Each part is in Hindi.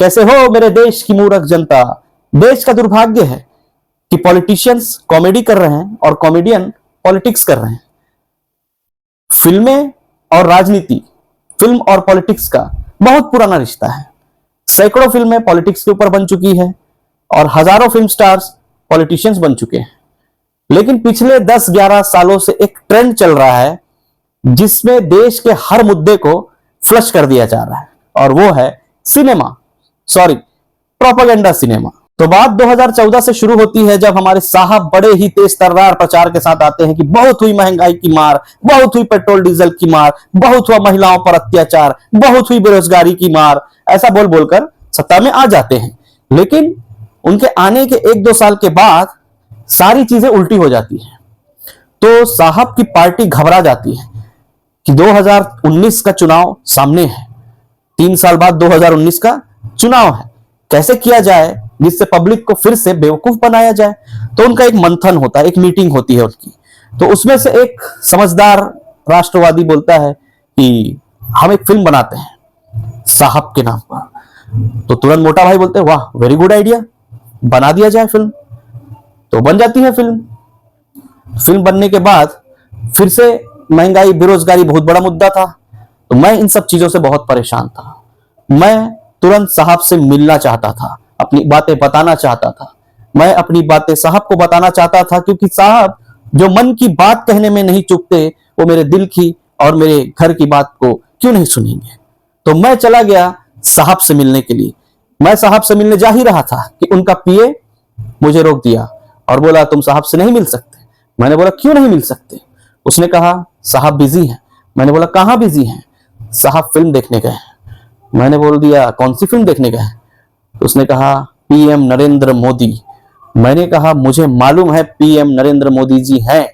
कैसे हो मेरे देश की मूर्ख जनता। देश का दुर्भाग्य है कि पॉलिटिशियंस कॉमेडी कर रहे हैं और कॉमेडियन पॉलिटिक्स कर रहे हैं। फिल्में और राजनीति, फिल्म और पॉलिटिक्स का बहुत पुराना रिश्ता है। सैकड़ों फिल्में पॉलिटिक्स के ऊपर बन चुकी है और हजारों फिल्म स्टार्स पॉलिटिशियंस बन चुके हैं। लेकिन पिछले 10-11 सालों से एक ट्रेंड चल रहा है जिसमें देश के हर मुद्दे को फ्लश कर दिया जा रहा है, और वो है सिनेमा, सॉरी प्रोपेगेंडा सिनेमा। तो बात 2014 से शुरू होती है जब हमारे साहब बड़े ही तेज तर्रार प्रचार के साथ आते हैं कि बहुत हुई महंगाई की मार, बहुत हुई पेट्रोल डीजल की मार, बहुत हुआ महिलाओं पर अत्याचार, बहुत हुई बेरोजगारी की मार, ऐसा बोल बोलकर सत्ता में आ जाते हैं। लेकिन उनके आने के 1-2 साल के बाद सारी चीजें उल्टी हो जाती हैं। तो साहब की पार्टी घबरा जाती है कि 2019 का चुनाव सामने है, 3 साल बाद 2019 का चुनाव है, कैसे किया जाए जिससे पब्लिक को फिर से बेवकूफ बनाया जाए। तो उनका एक मंथन होता है, एक मीटिंग होती है उनकी। तो उसमें से एक समझदार राष्ट्रवादी बोलता है कि हम एक फिल्म बनाते हैं साहब के नाम पर। तो तुरंत मोटा भाई बोलते हैं वाह वेरी गुड आइडिया, बना दिया जाए फिल्म। तो बन जाती है फिल्म। फिल्म बनने के बाद फिर से महंगाई, बेरोजगारी बहुत बड़ा मुद्दा था। तो मैं इन सब चीजों से बहुत परेशान था। मैं तुरंत साहब से मिलना चाहता था, अपनी बातें बताना चाहता था। मैं अपनी बातें साहब को बताना चाहता था क्योंकि साहब जो मन की बात कहने में नहीं चूकते, वो मेरे दिल की और मेरे घर की बात को क्यों नहीं सुनेंगे। तो मैं चला गया साहब से मिलने के लिए। मैं साहब से मिलने जा ही रहा था कि उनका पीए मुझे रोक दिया और बोला तुम साहब से नहीं मिल सकते। मैंने बोला क्यों नहीं मिल सकते। उसने कहा साहब बिजी हैं। मैंने बोला कहाँ बिजी हैं। साहब फिल्म देखने गए हैं। मैंने बोल दिया कौन सी फिल्म देखने गए। उसने कहा पीएम नरेंद्र मोदी। मैंने कहा मुझे मालूम है पीएम नरेंद्र मोदी जी हैं।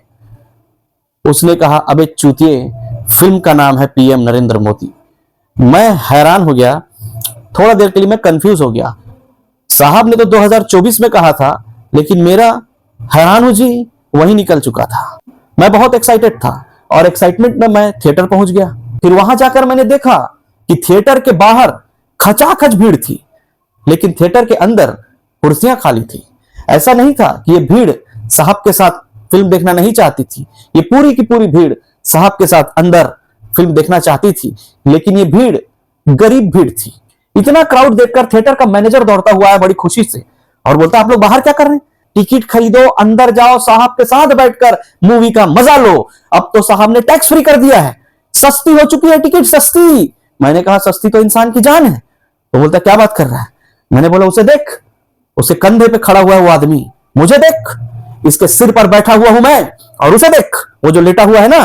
उसने कहा अबे चूतिए, फिल्म का नाम है पीएम नरेंद्र मोदी। मैं हैरान हो गया, थोड़ा देर के लिए मैं कंफ्यूज हो गया। साहब ने तो 2024 में कहा था, लेकिन मेरा हैरान हो जी वही निकल चुका था। मैं बहुत एक्साइटेड था और एक्साइटमेंट में मैं थिएटर पहुंच गया। फिर वहां जाकर मैंने देखा कि थिएटर के बाहर खचाखच भीड़ थी, लेकिन थिएटर के अंदर कुर्सियां खाली थी। ऐसा नहीं था कि ये भीड़ साहब के साथ फिल्म देखना नहीं चाहती थी। ये पूरी की पूरी भीड़ साहब के साथ अंदर फिल्म देखना चाहती थी, लेकिन ये भीड़ गरीब भीड़ थी। इतना क्राउड देखकर थिएटर का मैनेजर दौड़ता हुआ है बड़ी खुशी से और बोलता आप लोग बाहर क्या कर रहे हैं, टिकट खरीदो, अंदर जाओ, साहब के साथ बैठकर मूवी का मजा लो। अब तो साहब ने टैक्स फ्री कर दिया है, सस्ती हो चुकी है टिकट, सस्ती। मैंने कहा सस्ती तो इंसान की जान है। तो बोलता क्या बात कर रहा है। मैंने बोला उसे देख, उसे कंधे पे खड़ा हुआ है वो आदमी, मुझे देख, इसके सिर पर बैठा हुआ हूं मैं, और उसे देख वो जो लेटा हुआ है ना,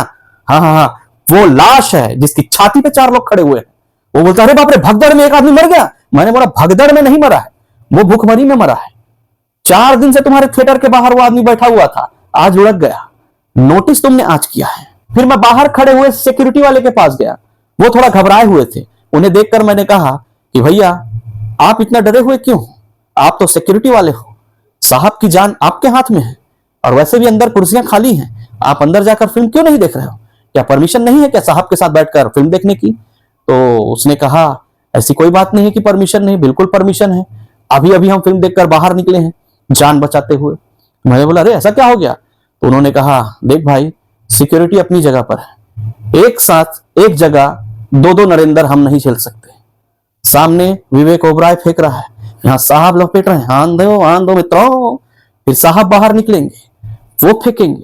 हाँ हाँ हाँ, वो लाश है जिसकी छाती पे 4 लोग खड़े हुए हैं। वो बोलता अरे बाप रे भगदड़ में एक आदमी मर गया। मैंने बोला भगदड़ में नहीं मरा है, वो भूखमरी में मरा है। 4 दिन से तुम्हारे थिएटर के बाहर वो आदमी बैठा हुआ था, आज लुढ़क गया, नोटिस तुमने आज किया है। फिर मैं बाहर खड़े हुए सिक्योरिटी वाले के पास गया, वो थोड़ा घबराए हुए थे। उन्हें देखकर मैंने कहा कि भैया आप इतना डरे हुए क्यों, आप तो सिक्योरिटी वाले हो, साहब की जान आपके हाथ में है, और वैसे भी अंदर कुर्सियां खाली हैं, आप अंदर जाकर फिल्म क्यों नहीं देख रहे हो, क्या परमिशन नहीं है क्या साहब के साथ बैठकर फिल्म देखने की। तो उसने कहा ऐसी कोई बात नहीं है कि परमिशन नहीं, बिल्कुल परमिशन है, अभी अभी हम फिल्म देखकर बाहर निकले हैं जान बचाते हुए। मैंने बोला अरे ऐसा क्या हो गया। तो उन्होंने कहा देख भाई सिक्योरिटी अपनी जगह पर है, एक साथ एक जगह 2-2 नरेंद्र हम नहीं झेल सकते। सामने विवेक ओबराय फेंक रहा है, यहाँ साहब लपेट रहे हैं, आन दो मित्रों। फिर साहब बाहर निकलेंगे, वो फेंकेंगे,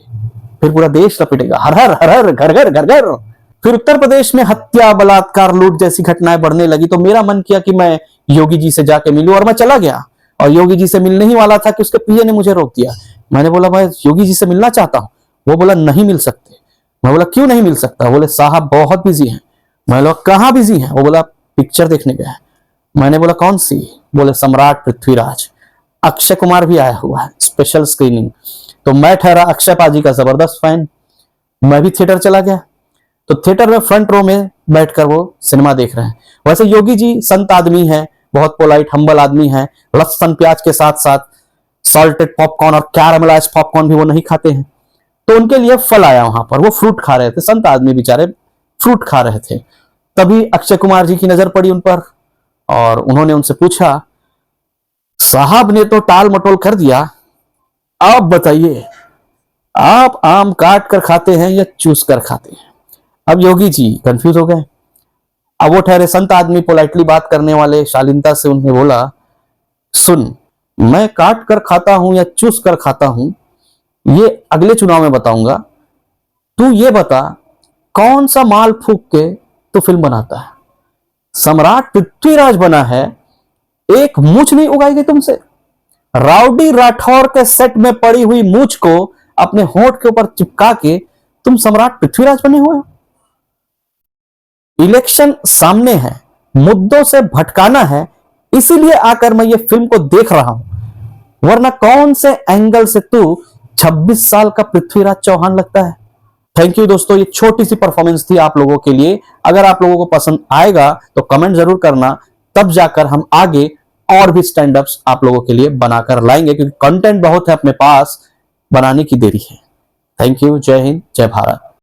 फिर पूरा देश लपेटेगा, हर हर हर हर घर घर घर घर। फिर उत्तर प्रदेश में हत्या, बलात्कार, लूट जैसी घटनाएं बढ़ने लगी। तो मेरा मन किया कि मैं योगी जी से जाके मिलूं, और मैं चला गया और योगी जी से मिलने ही वाला था कि उसके पीए ने मुझे रोक दिया। मैंने बोला मैं योगी जी से मिलना चाहता हूं। वो बोला नहीं मिल सकते। मैं बोला क्यों नहीं मिल सकता। बोले साहब बहुत बिजी हैं। मैं बोला कहाँ बिजी हैं। वो बोला पिक्चर देखने गया है। मैंने बोला कौन सी। बोले सम्राट पृथ्वीराज, अक्षय कुमार भी आया हुआ है, स्पेशल स्क्रीनिंग। तो मैं ठहरा अक्षय पाजी का जबरदस्त फैन, मैं भी थिएटर चला गया। तो थिएटर में फ्रंट रो में बैठकर वो सिनेमा देख रहे हैं। वैसे योगी जी संत आदमी है, बहुत पोलाइट हम्बल आदमी है, लहसुन प्याज के साथ साथ सॉल्टेड पॉपकॉर्न और कैरामलाइज पॉपकॉर्न भी वो नहीं खाते हैं। तो उनके लिए फल आया वहां पर, वो फ्रूट खा रहे थे, संत आदमी बेचारे फ्रूट खा रहे थे। तभी अक्षय कुमार जी की नजर पड़ी उन पर और उन्होंने उनसे पूछा, साहब ने तो टाल मटोल कर दिया, आप बताइए आप आम काट कर खाते हैं या चूस कर खाते हैं। अब योगी जी कंफ्यूज हो गए। अब वो ठहरे संत आदमी, पोलाइटली बात करने वाले, शालीनता से उन्हें बोला, सुन, मैं काट कर खाता हूं या चूस कर खाता हूं ये अगले चुनाव में बताऊंगा, तू ये बता कौन सा माल फूक के तू फिल्म बनाता है। सम्राट पृथ्वीराज बना है, एक मूछ नहीं उगाई गई तुमसे। राउडी राठौर के सेट में पड़ी हुई मूछ को अपने होंठ के ऊपर चिपका के तुम सम्राट पृथ्वीराज बने हुए हो। इलेक्शन सामने है, मुद्दों से भटकाना है, इसीलिए आकर मैं ये फिल्म को देख रहा हूं, वरना कौन से एंगल से तू 26 साल का पृथ्वीराज चौहान लगता है। थैंक यू दोस्तों, ये छोटी सी परफॉर्मेंस थी आप लोगों के लिए। अगर आप लोगों को पसंद आएगा तो कमेंट जरूर करना, तब जाकर हम आगे और भी स्टैंड अप्स आप लोगों के लिए बनाकर लाएंगे, क्योंकि कंटेंट बहुत है अपने पास, बनाने की देरी है। थैंक यू, जय हिंद, जय भारत।